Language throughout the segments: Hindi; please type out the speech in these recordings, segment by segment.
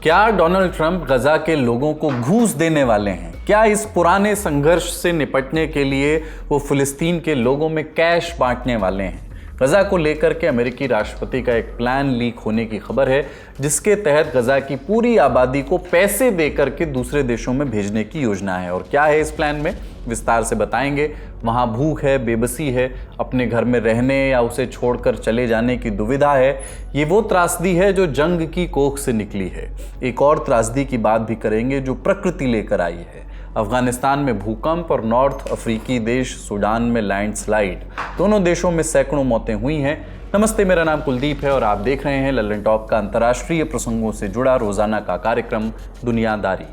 क्या डोनाल्ड ट्रंप गजा के लोगों को घूस देने वाले हैं? क्या इस पुराने संघर्ष से निपटने के लिए वो फिलिस्तीन के लोगों में कैश बांटने वाले हैं? गजा को लेकर के अमेरिकी राष्ट्रपति का एक प्लान लीक होने की खबर है, जिसके तहत गजा की पूरी आबादी को पैसे देकर के दूसरे देशों में भेजने की योजना है। और क्या है इस प्लान में, विस्तार से बताएंगे। वहाँ भूख है, बेबसी है, अपने घर में रहने या उसे छोड़कर चले जाने की दुविधा है। ये वो त्रासदी है जो जंग की कोख से निकली है। एक और त्रासदी की बात भी करेंगे जो प्रकृति लेकर आई है। अफगानिस्तान में भूकंप और नॉर्थ अफ्रीकी देश सूडान में लैंडस्लाइड, दोनों देशों में सैकड़ों मौतें हुई हैं। नमस्ते, मेरा नाम कुलदीप है और आप देख रहे हैं लल्लन टॉप का अंतर्राष्ट्रीय प्रसंगों से जुड़ा रोजाना का कार्यक्रम दुनियादारी।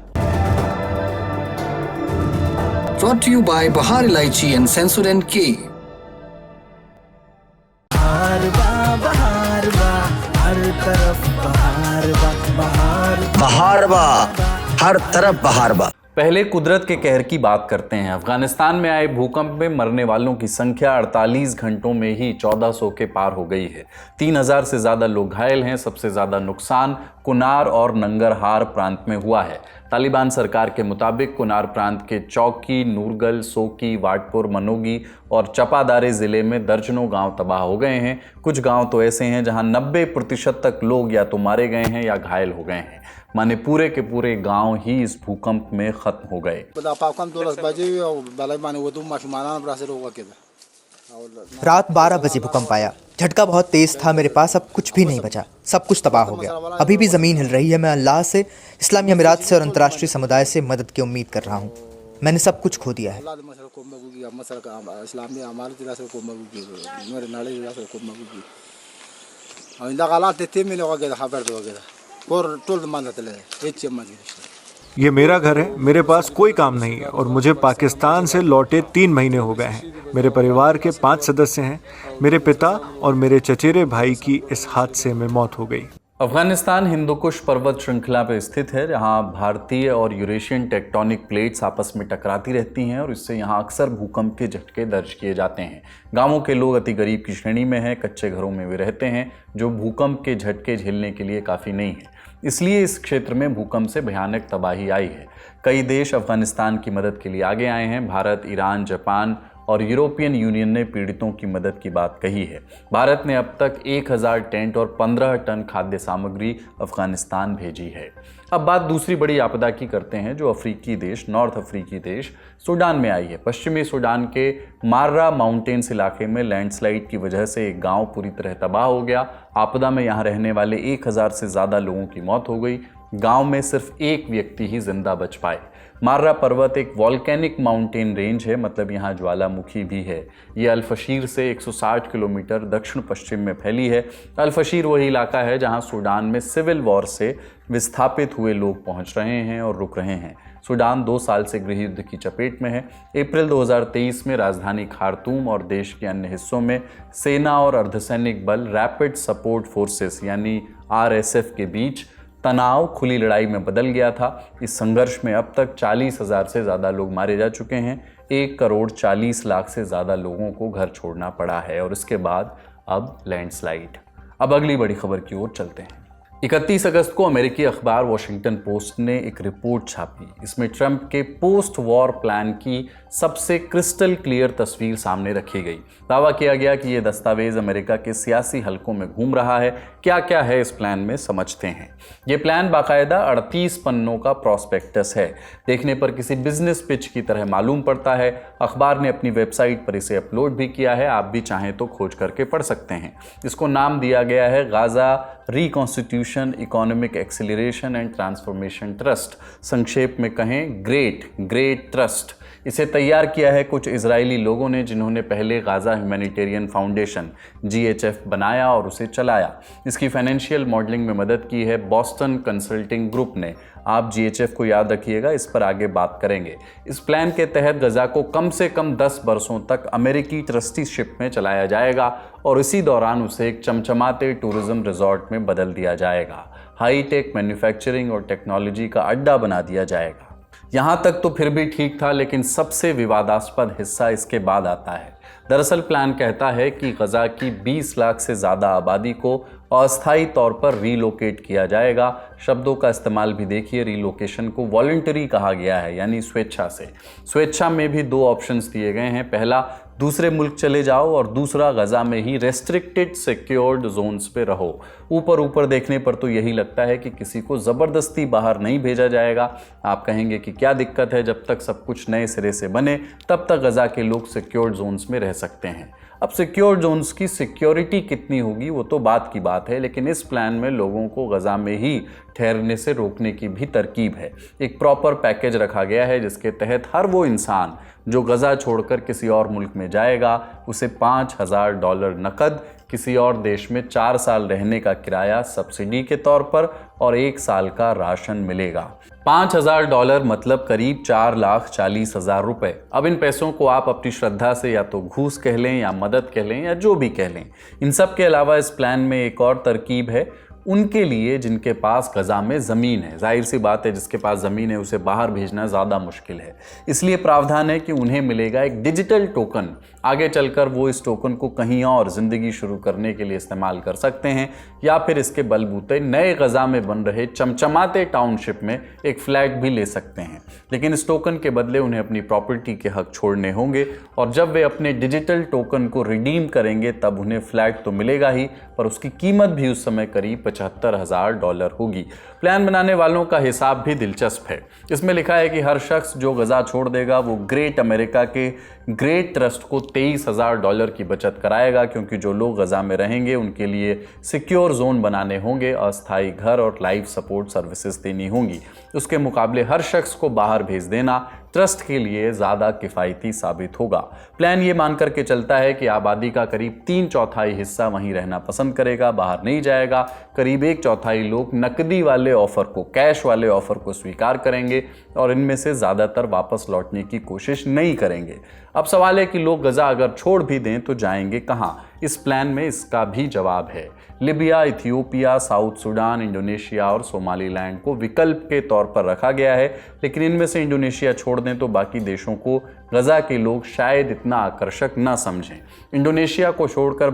Brought to you by Bahar Ilaichi and Sensodyne K. हर तरफ बहार। पहले कुदरत के कहर की बात करते हैं। अफगानिस्तान में आए भूकंप में मरने वालों की संख्या 48 घंटों में ही 1400 के पार हो गई है। 3000 से ज़्यादा लोग घायल हैं। सबसे ज़्यादा नुकसान कुनार और नंगरहार प्रांत में हुआ है। तालिबान सरकार के मुताबिक कुनार प्रांत के चौकी, नूरगल, सोकी, वाटपुर, मनोगी और चपादारे ज़िले में दर्जनों गांव तबाह हो गए हैं। कुछ गांव तो ऐसे हैं जहां 90% तक लोग या तो मारे गए हैं या घायल हो गए हैं। माने पूरे के पूरे गांव ही इस भूकंप में खत्म हो गए। रात 12 बजे भूकंप आया। झटका बहुत तेज था। मेरे पास अब कुछ भी नहीं बचा, सब कुछ तबाह हो गया। अभी भी जमीन हिल रही है। मैं अल्लाह से, इस्लामी अमीरात से और अंतर्राष्ट्रीय समुदाय से मदद की उम्मीद कर रहा हूँ। मैंने सब कुछ खो दिया है। ये मेरा घर है, मेरे पास कोई काम नहीं है और मुझे पाकिस्तान से लौटे 3 महीने हो गए हैं। मेरे परिवार के 5 सदस्य हैं। मेरे पिता और मेरे चचेरे भाई की इस हादसे में मौत हो गई। अफगानिस्तान हिंदुकुश पर्वत श्रृंखला पर स्थित है, जहां भारतीय और यूरेशियन टेक्टोनिक प्लेट्स आपस में टकराती रहती हैं और इससे यहां अक्सर भूकंप के झटके दर्ज किए जाते हैं। गांवों के लोग अति गरीब की श्रेणी में हैं। कच्चे घरों में वे रहते हैं, जो भूकंप के झटके झेलने के लिए काफ़ी नहीं है। इसलिए इस क्षेत्र में भूकंप से भयानक तबाही आई है। कई देश अफगानिस्तान की मदद के लिए आगे आए हैं। भारत, ईरान, जापान और यूरोपियन यूनियन ने पीड़ितों की मदद की बात कही है। भारत ने अब तक 1000 टेंट और 15 टन खाद्य सामग्री अफगानिस्तान भेजी है। अब बात दूसरी बड़ी आपदा की करते हैं, जो अफ्रीकी देश, नॉर्थ अफ्रीकी देश सूडान में आई है। पश्चिमी सूडान के मार्रा माउंटेन्स इलाके में लैंडस्लाइड की वजह से एक गांव पूरी तरह तबाह हो गया। आपदा में यहां रहने वाले 1000 से ज़्यादा लोगों की मौत हो गई। गांव में सिर्फ एक व्यक्ति ही जिंदा बच पाए। मार्रा पर्वत एक वॉल्केनिक माउंटेन रेंज है, मतलब यहाँ ज्वालामुखी भी है। ये अल-फशीर से 160 किलोमीटर दक्षिण पश्चिम में फैली है। अल-फशीर वही इलाका है जहाँ सूडान में सिविल वॉर से विस्थापित हुए लोग पहुँच रहे हैं और रुक रहे हैं। सूडान 2 साल से गृह युद्ध की चपेट में है। अप्रैल 2023 में राजधानी खार्तूम और देश के अन्य हिस्सों में सेना और अर्धसैनिक बल रैपिड सपोर्ट फोर्सेस यानी RSF के बीच तनाव खुली लड़ाई में बदल गया था। इस संघर्ष में अब तक 40,000 से ज़्यादा लोग मारे जा चुके हैं। 1 करोड़ 40 लाख से ज़्यादा लोगों को घर छोड़ना पड़ा है। और इसके बाद अब लैंडस्लाइड। अब अगली बड़ी खबर की ओर चलते हैं। 31 अगस्त को अमेरिकी अखबार वॉशिंगटन पोस्ट ने एक रिपोर्ट छापी। इसमें ट्रंप के पोस्ट वॉर प्लान की सबसे क्रिस्टल क्लियर तस्वीर सामने रखी गई। दावा किया गया कि यह दस्तावेज अमेरिका के सियासी हलकों में घूम रहा है। क्या क्या है इस प्लान में, समझते हैं। ये प्लान बाकायदा 38 पन्नों का प्रॉस्पेक्टस है। देखने पर किसी बिजनेस पिच की तरह मालूम पड़ता है। अखबार ने अपनी वेबसाइट पर इसे अपलोड भी किया है, आप भी चाहें तो खोज करके पढ़ सकते हैं। इसको नाम दिया गया है Gaza reconstitution, economic acceleration and transformation trust. संक्षेप में कहें ग्रेट ट्रस्ट। इसे तैयार किया है कुछ इजरायली लोगों ने, जिन्होंने पहले गाजा ह्यूमैनिटेरियन फाउंडेशन GHF बनाया और उसे चलाया। इसकी फाइनेंशियल मॉडलिंग में मदद की है बॉस्टन कंसल्टिंग ग्रुप ने। आप GHF को याद रखिएगा, इस पर आगे बात करेंगे। इस प्लान के तहत गजा को कम से कम 10 वर्षों तक अमेरिकी ट्रस्टीशिप में चलाया जाएगा और इसी दौरान उसे एक चमचमाते टूरिज्म रिजॉर्ट में बदल दिया जाएगा। हाईटेक मैन्युफैक्चरिंग और टेक्नोलॉजी का अड्डा बना दिया जाएगा। यहाँ तक तो फिर भी ठीक था, लेकिन सबसे विवादास्पद हिस्सा इसके बाद आता है। दरअसल प्लान कहता है कि गजा की 20 लाख से ज़्यादा आबादी को अस्थायी तौर पर रीलोकेट किया जाएगा। शब्दों का इस्तेमाल भी देखिए, रीलोकेशन को वॉलंटरी कहा गया है, यानी स्वेच्छा से। स्वेच्छा में भी दो ऑप्शंस दिए गए हैं, पहला दूसरे मुल्क चले जाओ और दूसरा गजा में ही रेस्ट्रिक्टेड सिक्योर्ड जोन्स पे रहो। ऊपर देखने पर तो यही लगता है कि किसी को ज़बरदस्ती बाहर नहीं भेजा जाएगा। आप कहेंगे कि क्या दिक्कत है, जब तक सब कुछ नए सिरे से बने तब तक गजा के लोग सिक्योर्ड जोन्स में रह सकते हैं। अब सिक्योर्ड जोन्स की सिक्योरिटी कितनी होगी वो तो बात की बात है, लेकिन इस प्लान में लोगों को गजा में ही ठहरने से रोकने की भी तरकीब है। एक प्रॉपर पैकेज रखा गया है जिसके तहत हर वो इंसान जो गजा छोड़कर किसी और मुल्क में जाएगा उसे $5,000 नकद, किसी और देश में 4 साल रहने का किराया सब्सिडी के तौर पर और 1 साल का राशन मिलेगा। $5,000 मतलब करीब 4,40,000 रुपए। अब इन पैसों को आप अपनी श्रद्धा से या तो घूस कह लें या मदद कह लें या जो भी कह लें। इन सब के अलावा इस प्लान में एक और तरकीब है उनके लिए जिनके पास गजा में ज़मीन है। जाहिर सी बात है, जिसके पास ज़मीन है उसे बाहर भेजना ज़्यादा मुश्किल है, इसलिए प्रावधान है कि उन्हें मिलेगा एक डिजिटल टोकन। आगे चलकर वो इस टोकन को कहीं और ज़िंदगी शुरू करने के लिए इस्तेमाल कर सकते हैं या फिर इसके बलबूते नए गजा में बन रहे चमचमाते टाउनशिप में एक फ्लैट भी ले सकते हैं। लेकिन इस टोकन के बदले उन्हें अपनी प्रॉपर्टी के हक छोड़ने होंगे और जब वे अपने डिजिटल टोकन को रिडीम करेंगे तब उन्हें फ्लैट तो मिलेगा ही, पर उसकी कीमत भी उस समय करीब $75,000 होगी। प्लान बनाने वालों का हिसाब भी दिलचस्प है। इसमें लिखा है कि हर शख्स जो गजा छोड़ देगा वो ग्रेट अमेरिका के ग्रेट ट्रस्ट को $23,000 की बचत कराएगा, क्योंकि जो लोग गजा में रहेंगे उनके लिए सिक्योर जोन बनाने होंगे, अस्थायी घर और लाइफ सपोर्ट सर्विसेज देनी होंगी। उसके मुकाबले हर शख्स को बाहर भेज देना ट्रस्ट के लिए ज़्यादा किफ़ायती साबित होगा। प्लान ये मान करके चलता है कि आबादी का करीब 3/4 हिस्सा वहीं रहना पसंद करेगा, बाहर नहीं जाएगा। करीब 1/4 लोग नकदी वाले ऑफर को, कैश वाले ऑफर को स्वीकार करेंगे और इनमें से ज़्यादातर वापस लौटने की कोशिश नहीं करेंगे। अब सवाल है कि लोग गजा अगर छोड़ भी दें तो जाएंगे कहाँ? इस प्लान में इसका भी जवाब है। Libya, Ethiopia, south Sudan, Indonesia और सोमालीलैंड को विकल्प के तौर पर रखा गया है, लेकिन इनमें से इंडोनेशिया छोड़ दें तो बाकी देशों को गजा के लोग शायद इतना आकर्षक न समझें। इंडोनेशिया को छोड़कर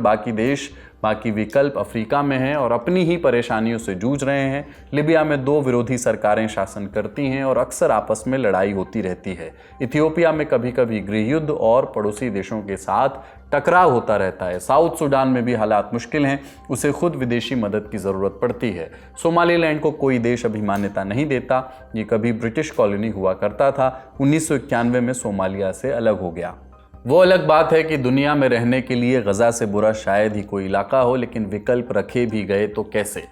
बाकी विकल्प अफ्रीका में हैं और अपनी ही परेशानियों से जूझ रहे हैं। लिबिया में 2 विरोधी सरकारें शासन करती हैं और अक्सर आपस में लड़ाई होती रहती है। इथियोपिया में कभी कभी गृह युद्ध और पड़ोसी देशों के साथ टकराव होता रहता है। साउथ सूडान में भी हालात मुश्किल हैं, उसे खुद विदेशी मदद की ज़रूरत पड़ती है। सोमालीलैंड को कोई देश अभी मान्यता नहीं देता, ये कभी ब्रिटिश कॉलोनी हुआ करता था, 1991 में सोमालिया से अलग हो गया। वो अलग बात है कि दुनिया में रहने के लिए गजा से बुरा शायद ही कोई इलाका हो, लेकिन विकल्प रखे भी गए तो कैसे?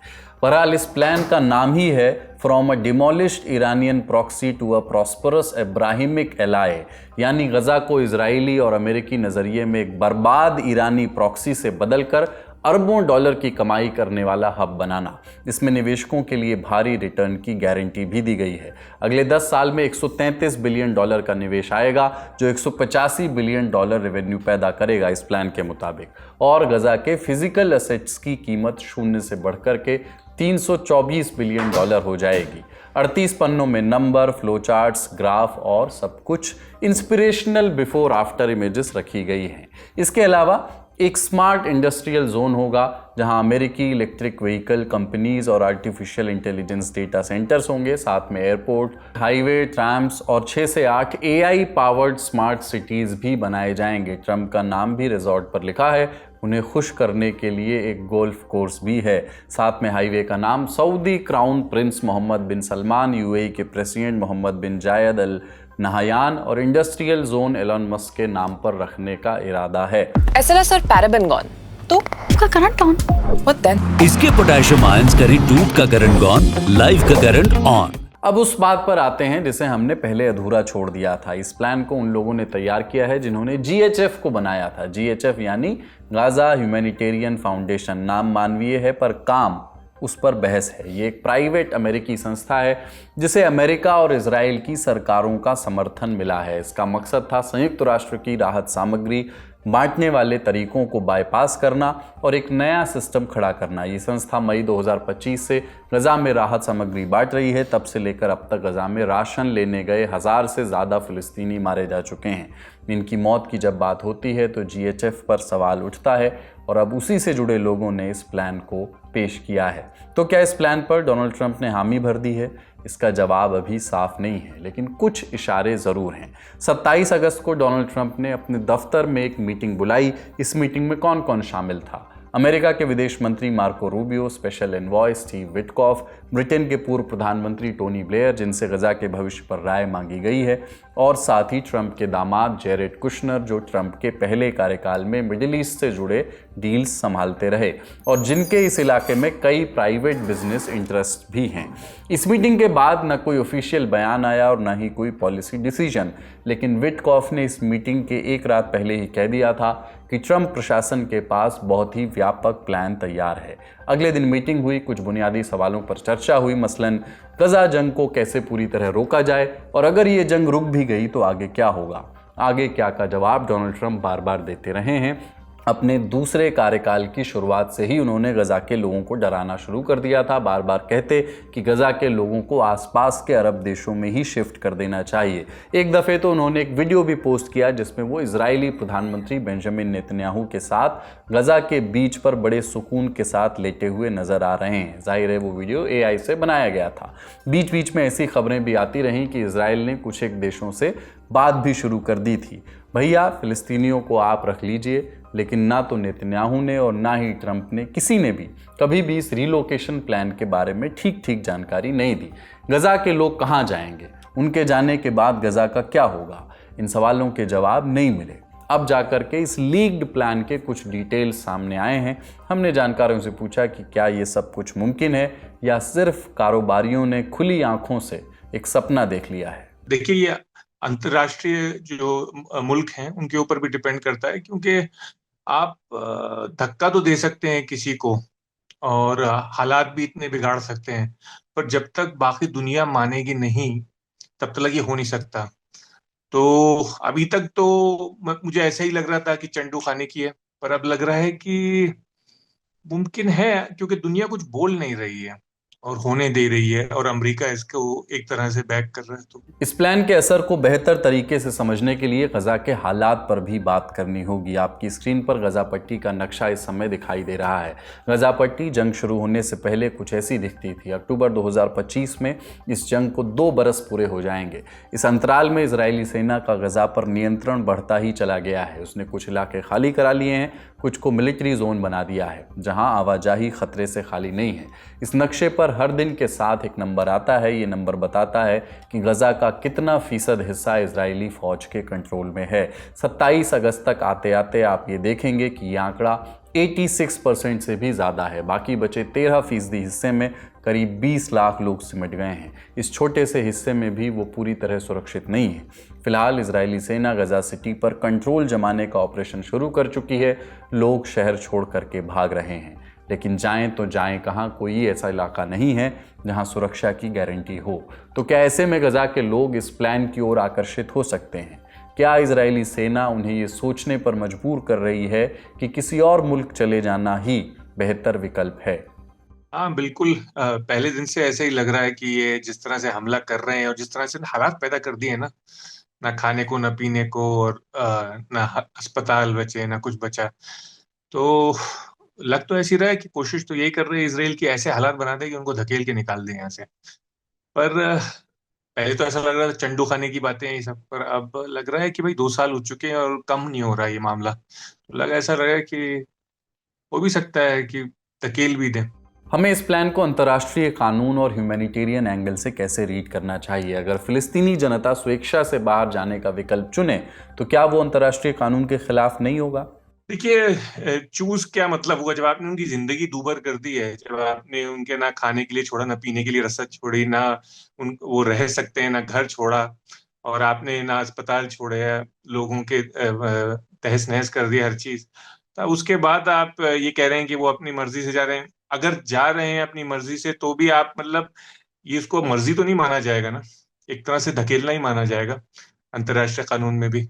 बहरहाल इस प्लान का नाम ही है from a demolished Iranian proxy to a prosperous Abrahamic ally, यानी गजा को इजरायली और अमेरिकी नज़रिए में एक बर्बाद ईरानी प्रॉक्सी से बदलकर अरबों डॉलर की कमाई करने वाला हब बनाना। इसमें निवेशकों के लिए भारी रिटर्न की गारंटी भी दी गई है। अगले 10 साल में $133 बिलियन का निवेश आएगा, जो $185 बिलियन रेवेन्यू पैदा करेगा इस प्लान के मुताबिक। और गजा के फिजिकल एसेट्स की कीमत शून्य से बढ़कर के $324 बिलियन हो जाएगी। 38 पन्नों में नंबर, फ्लो चार्ट्स, ग्राफ और सब कुछ इंस्पिरेशनल बिफोर आफ्टर इमेजेस रखी गई हैं। इसके अलावा एक स्मार्ट इंडस्ट्रियल जोन होगा जहां अमेरिकी इलेक्ट्रिक व्हीकल कंपनीज और आर्टिफिशियल इंटेलिजेंस डेटा सेंटर्स होंगे, साथ में एयरपोर्ट, हाईवे, ट्रैम्स और 6 से 8 AI पावर्ड स्मार्ट सिटीज़ भी बनाए जाएंगे। ट्रम्प का नाम भी रिजॉर्ट पर लिखा है। उन्हें खुश करने के लिए एक गोल्फ कोर्स भी है। साथ में हाईवे का नाम सऊदी क्राउन प्रिंस मोहम्मद बिन सलमान, UAE के प्रेसिडेंट मोहम्मद बिन जायद अल नहयान और इंडस्ट्रियल जोन एलन मस्क के नाम पर रखने का इरादा है। SLS और पैराबेन गॉन, तो उसका करंट ऑन। What then? इसके पोटेशियम आयंस करी टूट का करंट गॉन, लाइव का करंट ऑन। अब उस बात पर आते हैं जिसे हमने पहले अधूरा छोड़ दिया था। इस प्लान को उन लोगों ने तैयार किया है जिन्होंने GHF को बनाया था। GHF यानी गाजा ह्यूमैनिटेरियन फाउंडेशन। नाम मानवीय है पर काम उस पर बहस है। ये एक प्राइवेट अमेरिकी संस्था है जिसे अमेरिका और इजराइल की सरकारों का समर्थन मिला है। इसका मकसद था संयुक्त राष्ट्र की राहत सामग्री बांटने वाले तरीकों को बाईपास करना और एक नया सिस्टम खड़ा करना। ये संस्था मई 2025 से गजा में राहत सामग्री बांट रही है। तब से लेकर अब तक गजा में राशन लेने गए 1000 से ज़्यादा फिलिस्तीनी मारे जा चुके हैं। इनकी मौत की जब बात होती है तो जीएचएफ पर सवाल उठता है और अब उसी से जुड़े लोगों ने इस प्लान को पेश किया है। तो क्या इस प्लान पर डोनाल्ड ट्रंप ने हामी भर दी है? इसका जवाब अभी साफ नहीं है, लेकिन कुछ इशारे ज़रूर हैं। 27 अगस्त को डोनाल्ड ट्रंप ने अपने दफ्तर में एक मीटिंग बुलाई। इस मीटिंग में कौन कौन शामिल था? अमेरिका के विदेश मंत्री Marco Rubio, special envoy Steve Witkoff, Britain के पूर्व प्रधानमंत्री टोनी ब्लेयर जिनसे गजा के भविष्य पर राय मांगी गई है, और साथ ही ट्रंप के दामाद जेरेड कुशनर जो ट्रंप के पहले कार्यकाल में मिडिल ईस्ट से जुड़े डील्स संभालते रहे और जिनके इस इलाके में कई प्राइवेट बिजनेस इंटरेस्ट भी हैं। इस मीटिंग के बाद न कोई ऑफिशियल बयान आया और न ही कोई पॉलिसी डिसीजन, लेकिन विटकॉफ ने इस मीटिंग के एक रात पहले ही कह दिया था कि ट्रंप प्रशासन के पास बहुत ही व्यापक प्लान तैयार है। अगले दिन मीटिंग हुई, कुछ बुनियादी सवालों पर चर्चा हुई, मसलन गजा जंग को कैसे पूरी तरह रोका जाए और अगर ये जंग रुक भी गई तो आगे क्या होगा। आगे क्या का जवाब डोनाल्ड ट्रंप बार बार देते रहे हैं। अपने दूसरे कार्यकाल की शुरुआत से ही उन्होंने गजा के लोगों को डराना शुरू कर दिया था। बार बार कहते कि गजा के लोगों को आसपास के अरब देशों में ही शिफ्ट कर देना चाहिए। एक दफ़े तो उन्होंने एक वीडियो भी पोस्ट किया जिसमें वो इजरायली प्रधानमंत्री बेंजामिन नेतन्याहू के साथ गजा के बीच पर बड़े सुकून के साथ लेटे हुए नजर आ रहे हैं। जाहिर है वो वीडियो AI से बनाया गया था। बीच बीच में ऐसी खबरें भी आती रहीं कि इसराइल ने कुछ एक देशों से बात भी शुरू कर दी थी, भैया फिलिस्तीनियों को आप रख लीजिए, लेकिन ना तो नेतन्याहू ने और ना ही ट्रंप ने, किसी ने भी कभी भी इस रिलोकेशन प्लान के बारे में ठीक ठीक जानकारी नहीं दी। गजा के लोग कहाँ जाएंगे, उनके जाने के बाद गजा का क्या होगा, इन सवालों के जवाब नहीं मिले। अब जाकर के इस लीक्ड प्लान के कुछ डिटेल्स सामने आए हैं। हमने जानकारों से पूछा कि क्या ये सब कुछ मुमकिन है या सिर्फ कारोबारियों ने खुली आंखों से एक सपना देख लिया है। देखिए, ये अंतर्राष्ट्रीय जो मुल्क हैं उनके ऊपर भी डिपेंड करता है, क्योंकि आप धक्का तो दे सकते हैं किसी को और हालात भी इतने बिगाड़ सकते हैं, पर जब तक बाकी दुनिया मानेगी नहीं तब तक ये हो नहीं सकता। तो अभी तक तो मुझे ऐसा ही लग रहा था कि चंडू खाने की है, पर अब लग रहा है कि मुमकिन है, क्योंकि दुनिया कुछ बोल नहीं रही है और होने दे रही है और अमेरिका इसको एक तरह से बैक कर रहा है। तो इस प्लान के असर को बेहतर तरीके से समझने के लिए गजा के हालात पर भी बात करनी होगी। आपकी स्क्रीन पर गजा पट्टी का नक्शा इस समय दिखाई दे रहा है। गजा पट्टी जंग शुरू होने से पहले कुछ ऐसी दिखती थी। अक्टूबर 2025 में इस जंग को 2 बरस पूरे हो जाएंगे। इस अंतराल में इजरायली सेना का गजा पर नियंत्रण बढ़ता ही चला गया है। उसने कुछ इलाके खाली करा लिए हैं, कुछ को मिलिट्री जोन बना दिया है जहां आवाजाही खतरे से खाली नहीं है। इस नक्शे पर हर दिन के साथ एक नंबर आता है। ये नंबर बताता है कि गजा का कितना फीसद हिस्सा इजरायली फौज के कंट्रोल में है। 27 अगस्त तक आते आते आप ये देखेंगे कि ये आंकड़ा 86% से भी ज़्यादा है। बाकी बचे 13% हिस्से में करीब 20 लाख लोग सिमट गए हैं। इस छोटे से हिस्से में भी वो पूरी तरह सुरक्षित नहीं है। फिलहाल इजरायली सेना गजा सिटी पर कंट्रोल जमाने का ऑपरेशन शुरू कर चुकी है। लोग शहर छोड़ करके भाग रहे हैं, लेकिन जाएं तो जाएं कहाँ, कोई ऐसा इलाका नहीं है जहां सुरक्षा की गारंटी हो। तो क्या ऐसे में गजा के लोग इस प्लान की ओर आकर्षित हो सकते हैं? क्या इजरायली सेना उन्हें ये सोचने पर मजबूर कर रही है कि किसी और मुल्क चले जाना ही बेहतर विकल्प है? हाँ, बिल्कुल। पहले दिन से ऐसे ही लग रहा है कि ये जिस तरह से हमला कर रहे हैं और जिस तरह से हालात पैदा कर दिए ना, ना खाने को, ना पीने को, और ना अस्पताल बचे, ना कुछ बचा। तो लग तो ऐसी रहा है कि कोशिश तो यही कर रहे हैं इसराइल की, ऐसे हालात बना दे कि उनको धकेल के निकाल दें यहाँ से। पर पहले तो ऐसा लग रहा था चंडू खाने की बातें हैं ये सब, पर अब लग रहा है कि भाई 2 साल हो चुके हैं और कम नहीं हो रहा ये मामला। तो ऐसा लगा कि हो भी सकता है कि धकेल भी दें। हमें इस प्लान को अंतर्राष्ट्रीय कानून और ह्यूमैनिटेरियन एंगल से कैसे रीड करना चाहिए? अगर फिलिस्तीनी जनता स्वेच्छा से बाहर जाने का विकल्प चुने तो क्या वो अंतर्राष्ट्रीय कानून के खिलाफ नहीं होगा? देखिए, चूज क्या मतलब हुआ जब आपने उनकी जिंदगी दूभर कर दी है, जब आपने उनके ना खाने के लिए छोड़ा, ना पीने के लिए रसद छोड़ी, ना वो रह सकते हैं, ना घर छोड़ा, और आपने ना अस्पताल छोड़े, लोगों के तहस नहस कर दिया हर चीज। तब उसके बाद आप ये कह रहे हैं कि वो अपनी मर्जी से जा रहे हैं। अगर जा रहे हैं अपनी मर्जी से तो भी आप मतलब ये इसको मर्जी तो नहीं माना जाएगा ना, एक तरह से धकेलना ही माना जाएगा अंतर्राष्ट्रीय कानून में भी।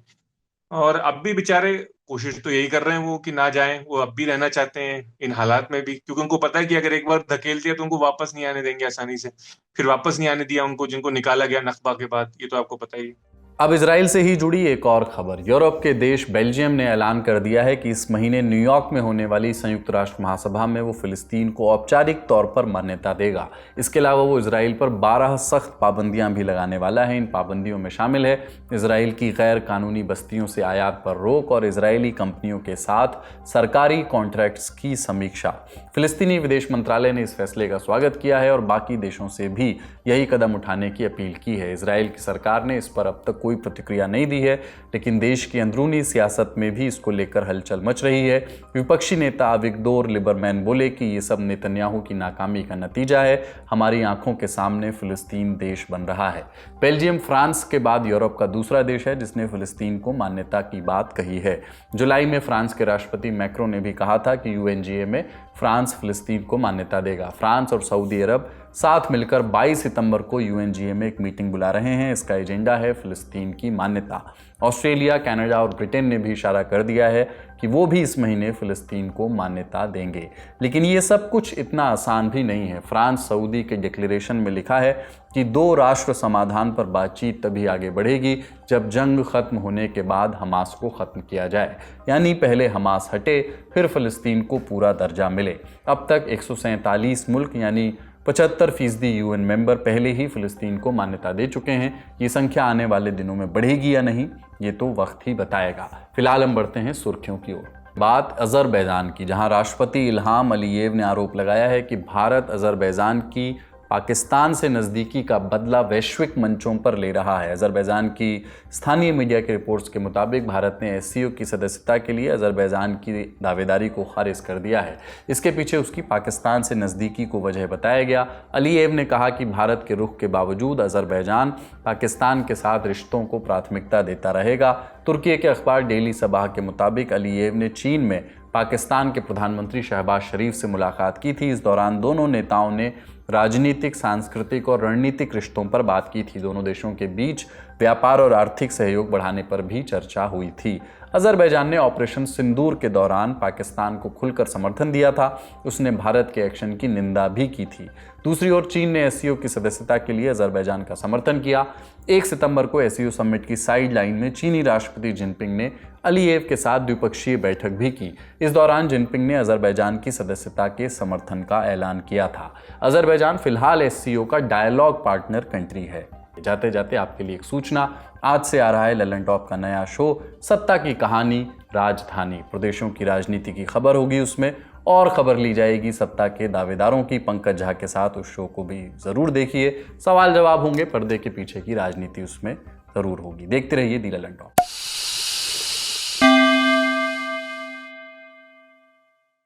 और अब भी बेचारे कोशिश तो यही कर रहे हैं वो कि ना जाएं, वो अब भी रहना चाहते हैं इन हालात में भी, क्योंकि उनको पता है कि अगर एक बार धकेल दिया तो उनको वापस नहीं आने देंगे आसानी से। फिर वापस नहीं आने दिया उनको, जिनको निकाला गया नखबा के बाद, ये तो आपको पता ही है। अब इजराइल से ही जुड़ी एक और खबर। यूरोप के देश बेल्जियम ने ऐलान कर दिया है कि इस महीने न्यूयॉर्क में होने वाली संयुक्त राष्ट्र महासभा में वो फिलिस्तीन को औपचारिक तौर पर मान्यता देगा। इसके अलावा वो इजराइल पर 12 सख्त पाबंदियां भी लगाने वाला है। इन पाबंदियों में शामिल है इजराइल की गैर कानूनी बस्तियों से आयात पर रोक और इजरायली कंपनियों के साथ सरकारी कॉन्ट्रैक्ट्स की समीक्षा। फिलिस्तीनी विदेश मंत्रालय ने इस फैसले का स्वागत किया है और बाकी देशों से भी यही कदम उठाने की अपील की है। इजराइल की सरकार ने इस पर अब तक कोई प्रतिक्रिया नहीं दी है, लेकिन देश की अंदरूनी सियासत में भी इसको लेकर हलचल मच रही है। विपक्षी नेता अविगदोर लिबरमैन बोले कि ये सब नेतन्याहू की नाकामी का नतीजा है। हमारी आंखों के सामने फिलिस्तीन देश बन रहा है। बेल्जियम फ्रांस के बाद यूरोप का दूसरा देश है जिसने फिलिस्तीन को मान्यता की बात कही है। जुलाई में फ्रांस के राष्ट्रपति मैक्रो ने भी कहा था कि यूएनजीए में फ्रांस फिलिस्तीन को मान्यता देगा। फ्रांस और सऊदी अरब साथ मिलकर 22 सितंबर को यूएनजीए में एक मीटिंग बुला रहे हैं। इसका एजेंडा है फिलिस्तीन की मान्यता। ऑस्ट्रेलिया, कनाडा और ब्रिटेन ने भी इशारा कर दिया है कि वो भी इस महीने फिलिस्तीन को मान्यता देंगे। लेकिन ये सब कुछ इतना आसान भी नहीं है। फ्रांस सऊदी के डिक्लेरेशन में लिखा है कि 2 राष्ट्र समाधान पर बातचीत तभी आगे बढ़ेगी जब जंग खत्म होने के बाद हमास को खत्म किया जाए, यानी पहले हमास हटे फिर फिलिस्तीन को पूरा दर्जा मिले। अब तक 147 मुल्क यानी 75% यूएन मेंबर पहले ही फिलिस्तीन को मान्यता दे चुके हैं। ये संख्या आने वाले दिनों में बढ़ेगी या नहीं, ये तो वक्त ही बताएगा। फिलहाल हम बढ़ते हैं सुर्खियों की ओर। बात अजरबैजान की, जहां राष्ट्रपति इल्हाम अलीयेव ने आरोप लगाया है कि भारत अजरबैजान की पाकिस्तान से नज़दीकी का बदला वैश्विक मंचों पर ले रहा है। अजरबैजान की स्थानीय मीडिया की रिपोर्ट्स के मुताबिक भारत ने एससीओ की सदस्यता के लिए अजरबैजान की दावेदारी को खारिज कर दिया है। इसके पीछे उसकी पाकिस्तान से नज़दीकी को वजह बताया गया। अलीयेव ने कहा कि भारत के रुख के बावजूद अजरबैजान पाकिस्तान के साथ रिश्तों को प्राथमिकता देता रहेगा। तुर्की के अखबार डेली सबाह के मुताबिक अलीयेव ने चीन में पाकिस्तान के प्रधानमंत्री शहबाज शरीफ से मुलाकात की थी। इस दौरान दोनों नेताओं ने राजनीतिक, सांस्कृतिक और रणनीतिक रिश्तों पर बात की थी। दोनों देशों के बीच व्यापार और आर्थिक सहयोग बढ़ाने पर भी चर्चा हुई थी। अजरबैजान ने ऑपरेशन सिंदूर के दौरान पाकिस्तान को खुलकर समर्थन दिया था। उसने भारत के एक्शन की निंदा भी की थी। दूसरी ओर चीन ने एससीओ की सदस्यता के लिए अजरबैजान का समर्थन किया। 1 सितंबर को एससीओ समिट की साइड लाइन में चीनी राष्ट्रपति जिनपिंग ने अलीयेव के साथ द्विपक्षीय बैठक भी की। इस दौरान जिनपिंग ने अजरबैजान की सदस्यता के समर्थन का ऐलान किया था। अजरबैजान फिलहाल एससीओ का डायलॉग पार्टनर कंट्री है। जाते जाते आपके लिए एक सूचना, आज से आ रहा है ललन टॉप का नया शो सत्ता की कहानी राजधानी। प्रदेशों की राजनीति की खबर होगी उसमें, और खबर ली जाएगी सत्ता के दावेदारों की। पंकज झा के साथ उस शो को भी ज़रूर देखिए। सवाल जवाब होंगे, पर्दे के पीछे की राजनीति उसमें ज़रूर होगी। देखते रहिए दी ललन टॉप।